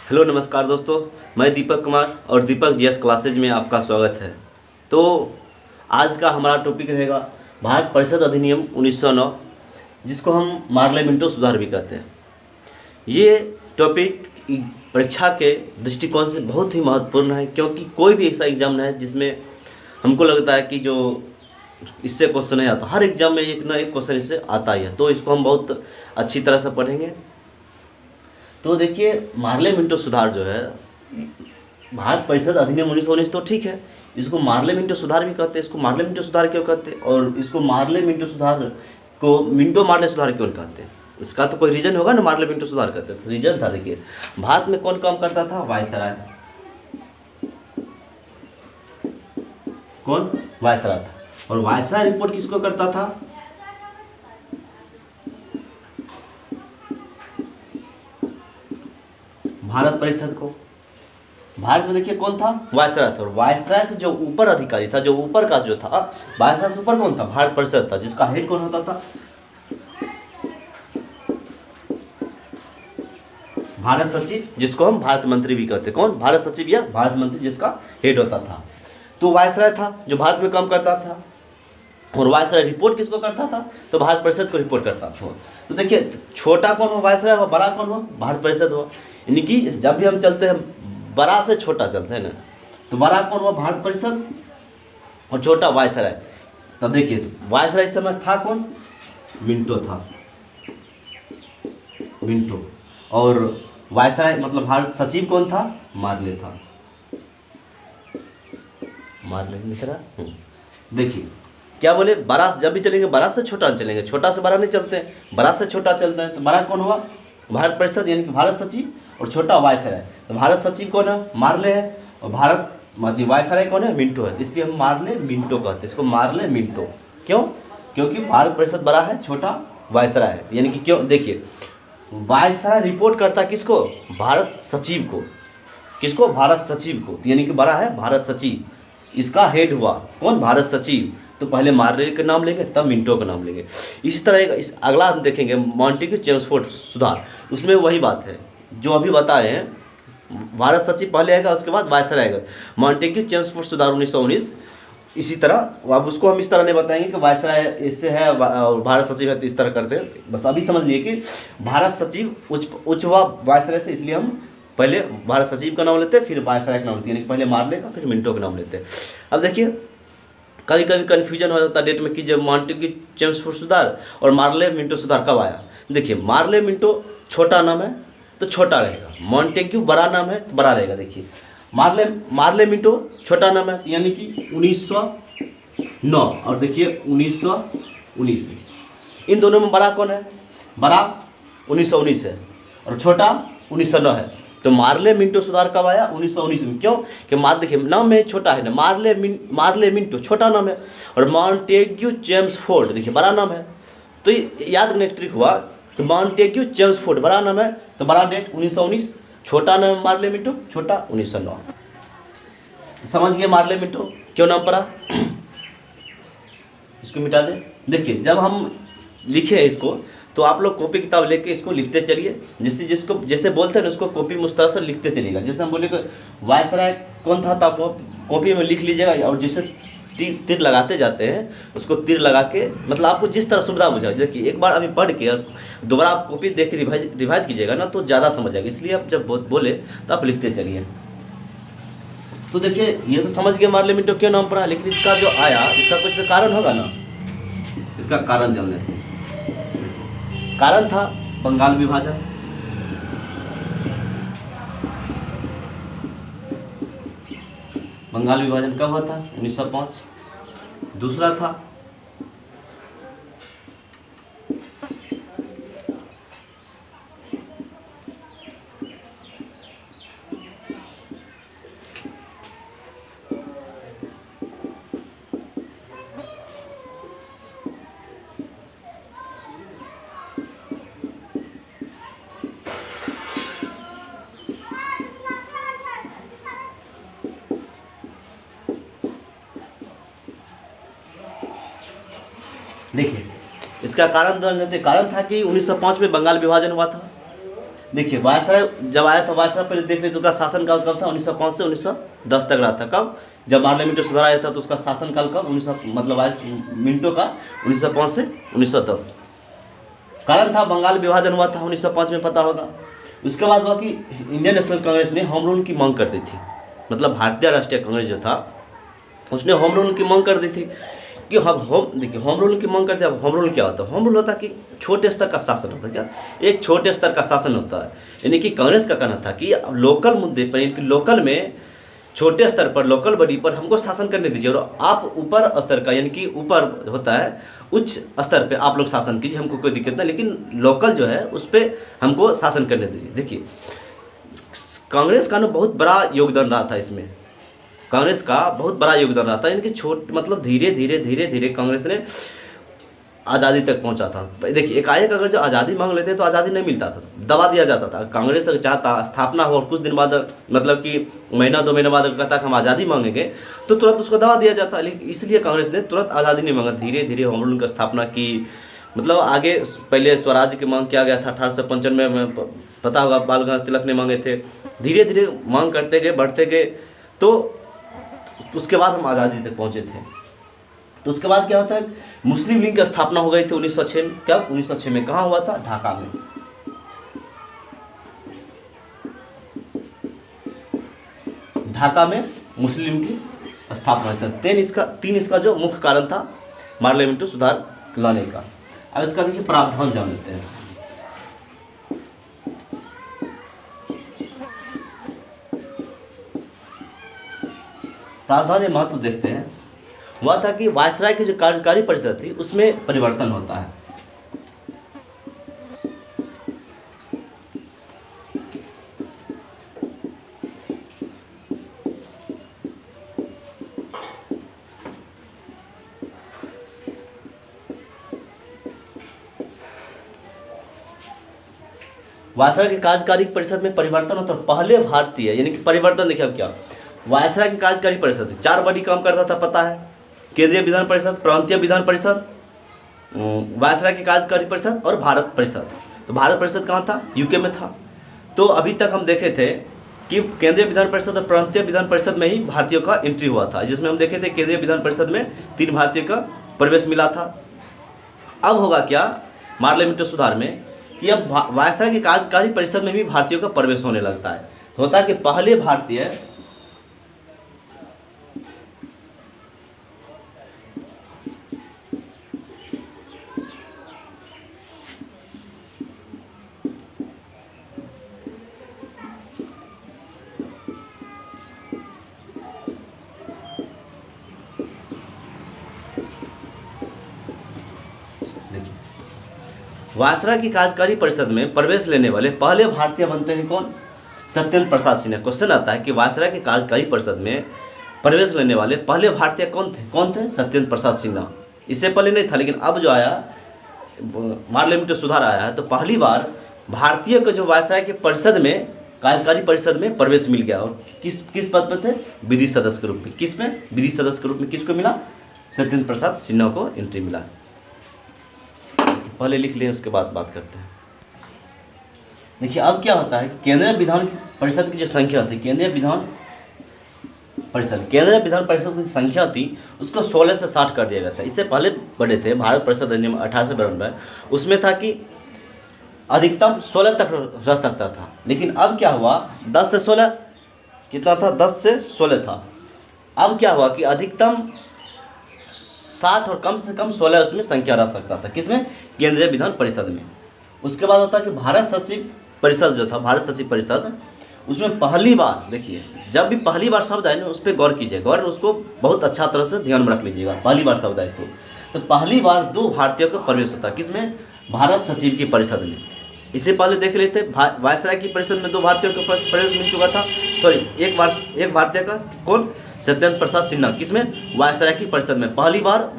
Hello नमस्कार दोस्तों। मैं दीपक कुमार और दीपक जीएस क्लासेज में आपका स्वागत है। तो आज का हमारा टॉपिक रहेगा भारत परिषद अधिनियम 1909, जिसको हम मार्ले मिंटो सुधार भी कहते हैं। ये टॉपिक परीक्षा के दृष्टिकोण से बहुत ही महत्वपूर्ण है, क्योंकि कोई भी ऐसा एग्जाम है जिसमें हमको लगता है कि जो इससे क्वेश्चन नहीं आता, हर एग्जाम में एक ना एक क्वेश्चन इससे आता ही है। तो इसको हम बहुत अच्छी तरह से पढ़ेंगे। तो देखिए, मार्ले मिंटो सुधार जो है, भारत परिषद अधिनियम 1919 तो ठीक है, इसको मार्ले मिंटो सुधार भी कहते हैं। इसको मार्ले मिंटो सुधार क्यों कहते हैं और इसको मार्ले मिंटो सुधार को मिंटो मार्ले सुधार क्यों कहते हैं, इसका तो कोई रीजन होगा ना। मार्ले मिंटो सुधार कहते हैं, तो रीजन था। देखिए, भारत में कौन काम करता था? वायसराय। कौन? वायसराय था। और वायसराय रिपोर्ट किसको करता था? भारत परिषद को। भारत में देखिए कौन था? वायसराय था। और वायसराय से जो ऊपर अधिकारी था, जो ऊपर का जो था, वायसराय से ऊपर कौन था? भारत परिषद था, जिसका हेड कौन होता था? भारत सचिव, जिसको हम भारत मंत्री भी कहते हैं। कौन? भारत सचिव या भारत मंत्री, जिसका हेड होता था। तो वायसराय था जो भारत में काम करता था। और वायसराय रिपोर्ट किसको करता था? तो भारत परिषद को रिपोर्ट करता था। तो देखिए, छोटा कौन हो? वायसराय हो। बड़ा कौन हो? भारत परिषद हो। यानी कि जब भी हम चलते हैं, बड़ा से छोटा चलते हैं ना, तो बड़ा कौन हो? भारत परिषद, और छोटा वायसराय। तब देखिए, तो वायसराय इस समय था कौन? मिंटो था, मिंटो। और वायसराय मतलब भारत सचिव कौन था? मार्ले था। मार्ले दिख रहा? देखिए क्या बोले, बड़ा जब भी चलेंगे बड़ा से छोटा चलेंगे, छोटा से बड़ा नहीं चलते हैं, बड़ा से छोटा चलते हैं। तो बड़ा कौन हुआ? भारत परिषद यानी कि भारत सचिव, और छोटा वायसराय। तो भारत सचिव कौन है? मार्ले है। और भारत मतलब वायसराय कौन है? मिंटो है। इसलिए हम मार्ले मिंटो कहते हैं, इसको मार्ले मिंटो। क्यों? क्योंकि भारत परिषद बड़ा है, छोटा वायसराय है। यानी कि क्यों? देखिए, वायसराय रिपोर्ट करता किसको? भारत सचिव को। किसको? भारत सचिव को। यानी कि बड़ा है भारत सचिव, इसका हेड हुआ कौन? भारत सचिव। तो पहले मार्ले का नाम लेंगे, तब मिंटो का नाम लेंगे। इसी तरह इस अगला हम देखेंगे मॉन्टेग्यू चेम्सफोर्ड सुधार। उसमें वही बात है जो अभी बताए हैं। भारत सचिव पहले आएगा, उसके बाद वायसराय आएगा। मॉन्टेग्यू चेम्सफोर्ड सुधार 1919। इसी तरह अब उसको हम इस तरह नहीं बताएंगे कि वायसराय इससे है और भारत सचिव है, तो इस तरह करते हैं। बस अभी समझ लिए कि भारत सचिव उच्च हुआ वायसराय से, इसलिए हम पहले भारत सचिव का नाम लेते हैं, फिर वायसराय का नाम लेते हैं। यानी कि पहले मार्ले का, फिर मिंटो का नाम लेते हैं। अब देखिए, कभी कभी कन्फ्यूजन हो जाता है डेट में कि जब मॉन्टेग्यू चेम्सफोर्ड सुधार और मार्ले मिंटो सुधार कब आया। देखिए, मार्ले मिंटो छोटा नाम है तो छोटा रहेगा, मॉन्टेग्यू बड़ा नाम है तो बड़ा रहेगा। देखिए, मार्ले मिंटो छोटा नाम है, यानी कि 1909, और देखिए 1919। इन दोनों में बड़ा कौन है? बड़ा 1919 है और छोटा 1909 है। तो मार्ले मिंटो सुधार कब आया? 1919 में। क्यों? कि देखिए, नाम में छोटा है ना, मार्ले मिंटो छोटा नाम है, और मॉन्टेग्यू चेम्सफोर्ड देखिए बड़ा नाम है। तो याद रखने ट्रिक हुआ, तो मॉन्टेग्यू चेम्सफोर्ड बड़ा नाम है, तो बड़ा डेट 1919, छोटा नाम है मार्ले मिंटो, छोटा 1909। समझ गए मार्ले मिंटो क्यों नाम पड़ा? इसको मिटा दें। देखिए, जब हम लिखे इसको, तो आप लोग कॉपी किताब लेके इसको लिखते चलिए। जैसे बोलते हैं ना, उसको कॉपी मुस्तर से लिखते चलिएगा। जैसे हम बोले कि वायसराय कौन था, तो आप कॉपी में लिख लीजिएगा। और जैसे तीर लगाते जाते हैं, उसको तीर लगा के, मतलब आपको जिस तरह सुविधा बुझा। देखिए, एक बार अभी पढ़ के दोबारा आप कॉपी देख के रिवाइज कीजिएगा ना, तो ज़्यादा समझ आएगा। इसलिए आप जब बोले तो आप लिखते चलिए। तो देखिए, ये तो समझ गए मार्ले मिंटो क्यों नाम पड़ा, लेकिन इसका जो आया, इसका कुछ तो कारण होगा ना। इसका कारण जान लेते हैं। कारण था बंगाल विभाजन। बंगाल विभाजन कब हुआ था? 1905। दूसरा था देखिए, इसका कारण कारण था कि 1905 में बंगाल विभाजन हुआ था। देखिए वायसराय जब आया था, वायसराय पहले देख लीजिए उसका शासनकाल कब था, 1905 से 1910 तक रहा था। कब? जब मार्ले मिंटो सुधार आया था तो उसका शासनकाल कब, 1900 मतलब आज मिंटो का 1905 से 1910। कारण था बंगाल विभाजन हुआ था 1905 में, पता होगा। उसके बाद हुआ कि इंडियन नेशनल कांग्रेस ने होम रूल की मांग कर दी थी, मतलब भारतीय राष्ट्रीय कांग्रेस जो था उसने होम रूल की मांग कर दी थी कि हम देखिए होम रूल की मांग करते हैं। अब होम रूल क्या होता है? होम रूल होता है कि छोटे स्तर का शासन होता है। क्या? एक छोटे स्तर का शासन होता है। यानी कि कांग्रेस का कहना था कि लोकल मुद्दे पर, यानी कि लोकल में छोटे स्तर पर, लोकल बॉडी पर हमको शासन करने दीजिए, और आप ऊपर स्तर का, यानी कि ऊपर होता है उच्च स्तर पे आप लोग शासन कीजिए, हमको कोई दिक्कत नहीं, लेकिन लोकल जो है उस पर हमको शासन करने दीजिए। देखिए कांग्रेस का ना बहुत बड़ा योगदान रहा था इसमें, कांग्रेस का बहुत बड़ा योगदान रहा था। इनकी मतलब धीरे धीरे कांग्रेस ने आज़ादी तक पहुंचा था। देखिए एकाएक अगर जो आज़ादी मांग लेते तो आज़ादी नहीं मिलता था, दबा दिया जाता था। कांग्रेस अगर चाहता स्थापना हो और कुछ दिन बाद, मतलब कि महीना 2 महीने बाद कहता कि हम आज़ादी मांगेंगे तो तुरंत उसको दबा दिया जाता। लेकिन इसलिए कांग्रेस ने तुरंत आज़ादी नहीं मांगा, धीरे धीरे होम रूल की स्थापना की। मतलब आगे पहले स्वराज की मांग किया गया था 1895 में, पता होगा बाल गंगाधर तिलक ने मांगे थे। धीरे धीरे मांग करते गए, बढ़ते गए, तो उसके बाद हम आज़ादी तक पहुँचे थे। तो उसके बाद क्या होता है, मुस्लिम लीग की स्थापना हो गई थी 1906 में। क्या? 1906 में। कहाँ हुआ था? ढाका में। ढाका में मुस्लिम की स्थापना हुई थी। तीन इसका जो मुख्य कारण था मार्ले मिंटो सुधार लाने का। अब इसका देखिए प्रावधान जान लेते हैं। प्रावधान ये महत्व देखते हैं। हुआ था कि वायसराय की जो कार्यकारी परिषद थी उसमें परिवर्तन होता है। वायसराय की कार्यकारी परिषद में परिवर्तन होता है। पहले भारतीय, यानी कि परिवर्तन देखिए अब क्या, वायसराय की कार्यकारी परिषद 4 बड़ी काम करता था, पता है, केंद्रीय विधान परिषद, प्रांतीय विधान परिषद, वायसराय की कार्यकारी परिषद और भारत परिषद। तो भारत परिषद कहाँ था? यूके में था। तो अभी तक हम देखे थे कि केंद्रीय विधान परिषद और प्रांतीय विधान परिषद में ही भारतीयों का एंट्री हुआ था, जिसमें हम देखे थे केंद्रीय विधान परिषद में 3 भारतीयों का प्रवेश मिला था। अब होगा क्या मार्ले मिंटो सुधार में कि अब वायसराय की कार्यकारी परिषद में भी भारतीयों का प्रवेश होने लगता है। होता है कि पहले भारतीय वायसराय की कार्यकारी परिषद में प्रवेश लेने वाले पहले भारतीय बनते हैं कौन? सत्येंद्र प्रसाद सिन्हा। क्वेश्चन आता है कि वायसराय की कार्यकारी परिषद में प्रवेश लेने वाले पहले भारतीय कौन थे? सत्येंद्र प्रसाद सिन्हा। इससे पहले नहीं था, लेकिन अब जो आया मार्ले मिंटो सुधार आया है तो पहली बार भारतीय को जो वायसराय की परिषद में, कार्यकारी परिषद में प्रवेश मिल गया। और किस पद पर थे? विधि सदस्य के रूप में। किस में? विधि सदस्य के रूप में। किसको मिला? सत्येंद्र प्रसाद सिन्हा को एंट्री मिला। पहले लिख लें, उसके बाद बात करते हैं। देखिए अब क्या होता है कि केंद्रीय विधान परिषद की जो संख्या थी, केंद्रीय विधान परिषद की संख्या थी उसको 16 से 60 कर दिया गया था। इससे पहले बड़े थे भारत परिषद अधिनियम 1892, उसमें था कि अधिकतम 16 तक रह सकता था। लेकिन अब क्या हुआ, 10 से 16 कितना था? 10 से 16 था। अब क्या हुआ कि अधिकतम 60 और कम से कम 16 उसमें संख्या रह सकता था। किसमें? केंद्रीय विधान परिषद में। उसके बाद होता है कि भारत सचिव परिषद जो था, भारत सचिव परिषद, उसमें पहली बार, देखिए जब भी पहली बार शब्द आए ना उस पर गौर कीजिए, उसको बहुत अच्छा तरह से ध्यान में रख लीजिएगा। पहली बार शब्द आए तो पहली बार 2 भारतीयों का प्रवेश होता है। किसमें? भारत सचिव की परिषद में। इससे पहले देख लेते, वायसराय की परिषद में 2 भारतीयों का प्रवेश मिल चुका था। सॉरी, एक भारतीय का, कौन? सत्येंद्र प्रसाद सिन्हा। किसमें? वायसराय की परिषद में। पहली बार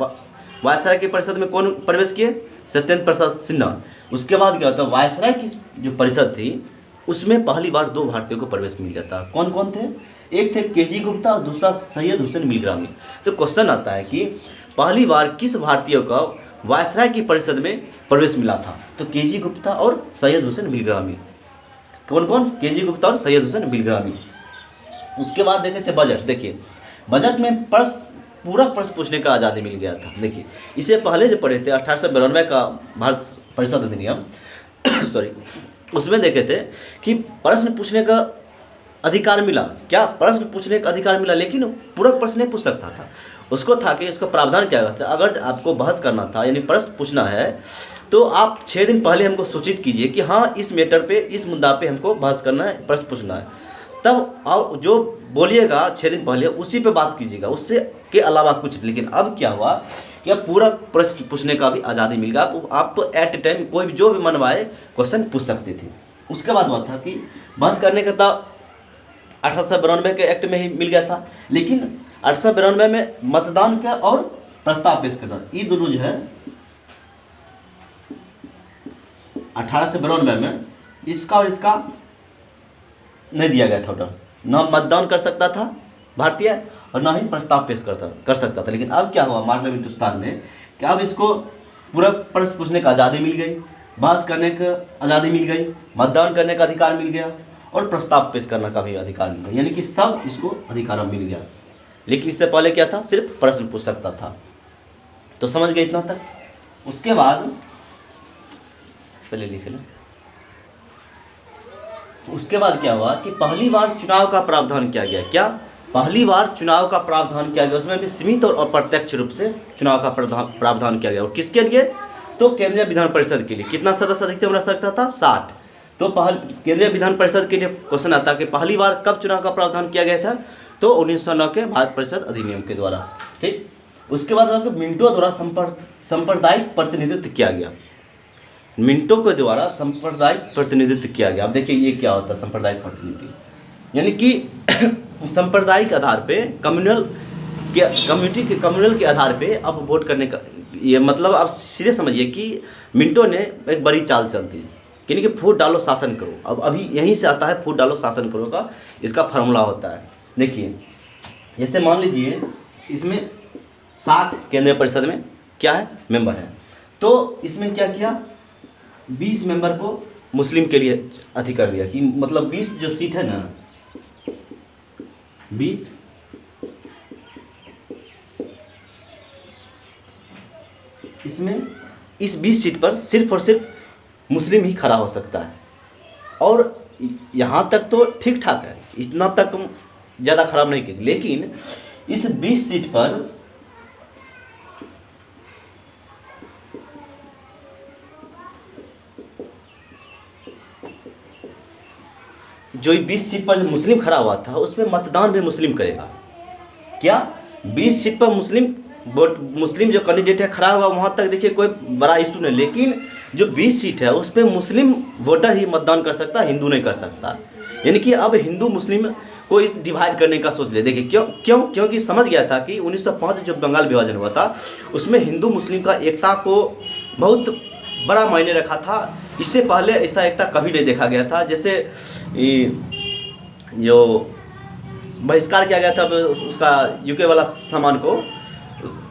वायसराय की परिषद में कौन प्रवेश किए? सत्येंद्र प्रसाद सिन्हा। उसके बाद क्या होता है, वायसराय की जो परिषद थी उसमें पहली बार 2 भारतीयों को प्रवेश मिल जाता। कौन कौन थे? एक थे केजी गुप्ता और दूसरा सैयद हुसैन मिलग्रामी। तो क्वेश्चन आता है कि पहली बार किस भारतीय को वायसराय की परिषद में प्रवेश मिला था? तो केजी गुप्ता और सैयद हुसैन मिलग्रामी। कौन कौन, KG गुप्ता और सैयद हुसैन बिलग्रामी। उसके बाद देखे थे बजट। देखिए बजट में पूरक प्रश्न पूछने का आज़ादी मिल गया था। देखिए इससे पहले जो पढ़े थे 1892 का भारत परिषद अधिनियम सॉरी, उसमें देखे थे कि प्रश्न पूछने का अधिकार मिला। क्या प्रश्न पूछने का अधिकार मिला, लेकिन पूरक प्रश्न नहीं पूछ सकता था। उसको था कि उसका प्रावधान क्या था, अगर आपको बहस करना था यानी प्रश्न पूछना है तो आप 6 दिन पहले हमको सूचित कीजिए कि हाँ इस मैटर पे, इस मुद्दा पे हमको बहस करना है, प्रश्न पूछना है, तब आप जो बोलिएगा 6 दिन पहले उसी पे बात कीजिएगा, उससे के अलावा कुछ। लेकिन अब क्या हुआ कि अब पूरा प्रश्न पूछने का भी आज़ादी मिल गया। आप एट ए टाइम कोई भी जो भी मनवाए क्वेश्चन पूछ सकते थे। उसके बाद हुआ था कि बहस करने का था 1892 के एक्ट में ही मिल गया था, लेकिन 1892 में मतदान का और प्रस्ताव पेश करना, ये दोनों जो है 1892 में इसका और इसका नहीं दिया गया था ऑर्डर। न मतदान कर सकता था भारतीय और न ही प्रस्ताव पेश कर सकता था। लेकिन अब क्या हुआ हमारे हिंदुस्तान में कि अब इसको पूरा प्रश्न पूछने का आज़ादी मिल गई, बहस करने का आज़ादी मिल गई, मतदान करने का अधिकार मिल गया और प्रस्ताव पेश करने का भी अधिकार मिल गया, यानी कि सब इसको अधिकार मिल गया। लेकिन इससे पहले क्या था, सिर्फ प्रश्न पूछ सकता था। तो समझ गए इतना तक। उसके बाद पहले लिख लें। उसके बाद क्या हुआ कि पहली बार चुनाव का प्रावधान किया गया। क्या पहली बार चुनाव का प्रावधान किया गया, उसमें भी सीमित और अप्रत्यक्ष रूप से चुनाव का प्रावधान किया गया। और किसके लिए, तो केंद्रीय विधान परिषद के लिए। कितना सदस्य अधिकतम रह सकता था, 60। तो केंद्रीय विधान परिषद के लिए क्वेश्चन आता है कि पहली बार कब चुनाव का प्रावधान किया गया था, तो 1909 के भारत परिषद अधिनियम के द्वारा। ठीक। उसके बाद मिनटों द्वारा सांप्रदायिक प्रतिनिधित्व किया गया। मिनटों के द्वारा सांप्रदायिक प्रतिनिधित्व किया गया। अब देखिए ये क्या होता है सांप्रदायिक प्रतिनिधि, यानी कि सांप्रदायिक आधार पे कम्युनल के आधार पे अब वोट करने का ये मतलब आप सीधे समझिए कि मिनटों ने एक बड़ी चाल चलती, यानी कि फूट डालो शासन करो। अब अभी यहीं से आता है फूट डालो शासन करो का इसका फार्मूला होता है। देखिए जैसे मान लीजिए इसमें 60 केंद्रीय परिषद में क्या है, मेंबर है, तो इसमें क्या किया 20 मेंबर को मुस्लिम के लिए अधिकार दिया कि मतलब 20 जो सीट है ना 20 इसमें इस 20 सीट पर सिर्फ और सिर्फ मुस्लिम ही खड़ा हो सकता है। और यहाँ तक तो ठीक ठाक है, इतना तक ज़्यादा खराब नहीं की। लेकिन इस 20 सीट पर जो 20 सीट पर जो मुस्लिम खड़ा हुआ था उसमें मतदान भी मुस्लिम करेगा। क्या 20 सीट पर मुस्लिम जो कैंडिडेट है खड़ा होगा, वहाँ तक देखिए कोई बड़ा इशू नहीं। लेकिन जो 20 सीट है उस पर मुस्लिम वोटर ही मतदान कर सकता, हिंदू नहीं कर सकता। यानी कि अब हिंदू मुस्लिम को इस डिवाइड करने का सोच ले। देखिए क्योंकि समझ गया था कि 1905 जब बंगाल विभाजन हुआ था उसमें हिंदू मुस्लिम का एकता को बहुत बड़ा मायने रखा था। इससे पहले ऐसा एकता कभी नहीं देखा गया था। जैसे जो बहिष्कार किया गया था उसका यूके वाला सामान को,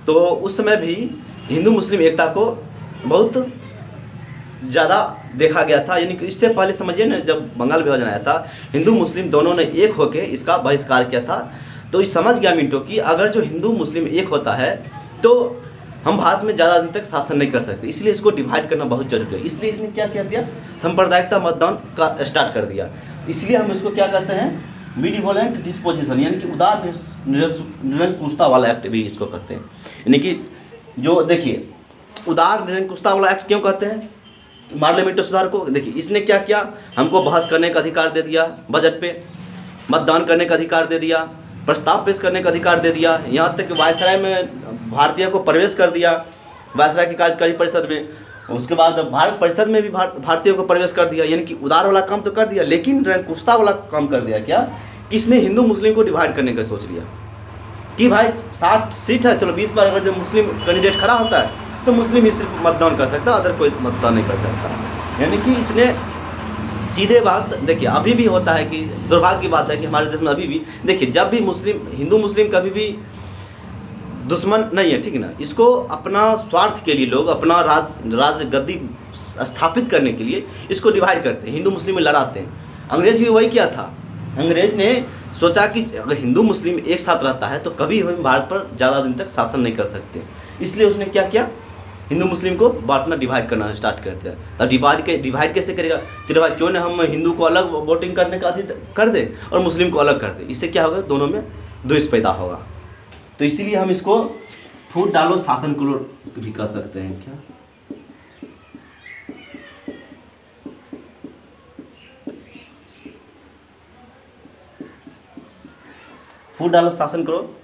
तो उस समय भी हिंदू मुस्लिम एकता को बहुत ज़्यादा देखा गया था। यानी कि इससे पहले समझिए ना, जब बंगाल विभाजन आया था हिंदू मुस्लिम दोनों ने एक होकर इसका बहिष्कार किया था। तो ये समझ गया मिंटो कि अगर जो हिंदू मुस्लिम एक होता है तो हम भारत में ज़्यादा दिन तक शासन नहीं कर सकते, इसलिए इसको डिवाइड करना बहुत जरूरी है। इसलिए इसने क्या कर दिया, सांप्रदायिकता मतदान का स्टार्ट कर दिया। इसलिए हम इसको क्या कहते हैं, बेनिवोलेंट डिस्पोजिशन, यानी कि उदार निरंकुशता वाला एक्ट भी इसको कहते हैं। यानी कि जो देखिए उदार निरंकुशता वाला एक्ट क्यों कहते हैं, पार्लियामेंट सुधार को। देखिए इसने क्या किया, हमको बहस करने का अधिकार दे दिया बजट पे, मतदान करने का अधिकार दे दिया, प्रस्ताव पेश करने का अधिकार दे दिया, यहाँ तक कि वायसराय में भारतीय को प्रवेश कर दिया, वायसराय की कार्यकारी परिषद में। उसके बाद भारत परिषद में भी भारतीयों को प्रवेश कर दिया। यानी कि उदार वाला काम तो कर दिया, लेकिन निरंकुशता वाला काम कर दिया। क्या, किसने हिंदू मुस्लिम को डिवाइड करने का सोच लिया कि भाई 60 सीट है, चलो 20 बार अगर जब मुस्लिम कैंडिडेट खड़ा होता है तो मुस्लिम ही सिर्फ मतदान कर सकता, अदर कोई मतदान नहीं कर सकता। यानी कि इसने सीधे बात देखिए अभी भी होता है कि दुर्भाग्य की बात है कि हमारे देश में अभी भी देखिए जब भी हिंदू मुस्लिम कभी भी दुश्मन नहीं है, ठीक है ना। इसको अपना स्वार्थ के लिए लोग अपना राज गद्दी स्थापित करने के लिए इसको डिवाइड करते हैं, हिंदू मुस्लिम में लड़ाते हैं। अंग्रेज भी वही किया था। अंग्रेज ने सोचा कि अगर हिंदू मुस्लिम एक साथ रहता है तो कभी हम भारत पर ज़्यादा दिन तक शासन नहीं कर सकते, इसलिए उसने क्या किया, हिंदू मुस्लिम को बांटना, डिवाइड करना स्टार्ट कर दिया। तब डिवाइड कैसे करेगा, तेरे भाई क्यों ना हम हिंदू को अलग वोटिंग करने का कर दे और मुस्लिम को अलग कर दे, इससे क्या होगा, दोनों में द्वेष पैदा होगा। तो इसीलिए हम इसको फूट डालो शासन को भी कर सकते हैं। क्या फूट डालो शासन करो,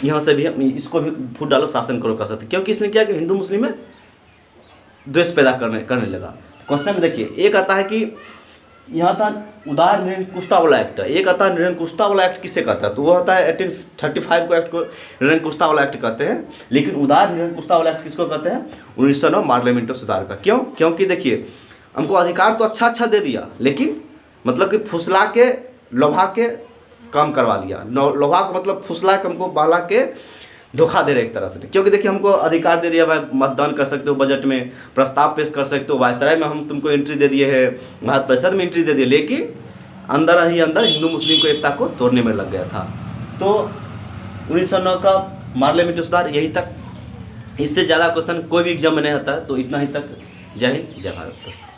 यहाँ से भी हम इसको भी फूट डालो शासन करो कर सकते, क्योंकि इसने क्या कि हिंदू मुस्लिम में द्वेष पैदा करने लगा। क्वेश्चन में देखिए, एक आता है कि यहाँ था उदार निरंकुशता वाला एक्ट, एक आता है निरंकुशता वाला एक्ट किसे कहता है, तो वो होता है 1835 को एक्ट को निरंकुशता वाला एक्ट कहते हैं। लेकिन उदार निरंकुशता वाला एक्ट किसको कहते हैं, 1909 मार्लियामेंटो सुधार का। क्यों, क्योंकि देखिए हमको अधिकार तो अच्छा दे दिया, लेकिन मतलब कि फुसला के लोभा के काम करवा लिया। लोभा का मतलब फुसला के हमको बहला के धोखा दे रहे एक तरह से। क्योंकि देखिए हमको अधिकार दे दिया, भाई मतदान कर सकते हो, बजट में प्रस्ताव पेश कर सकते हो, वायसराय में हम तुमको एंट्री दे दिए है, भारत परिषद में एंट्री दे दिए, लेकिन अंदर ही अंदर हिंदू मुस्लिम को एकता को तोड़ने में लग गया था। तो 1909 का मार्लियामेंटो सुधार यही तक, इससे ज़्यादा क्वेश्चन कोई भी एग्जाम में नहीं आता है। तो इतना ही तक। जय हिंद, जय भारत दोस्तों।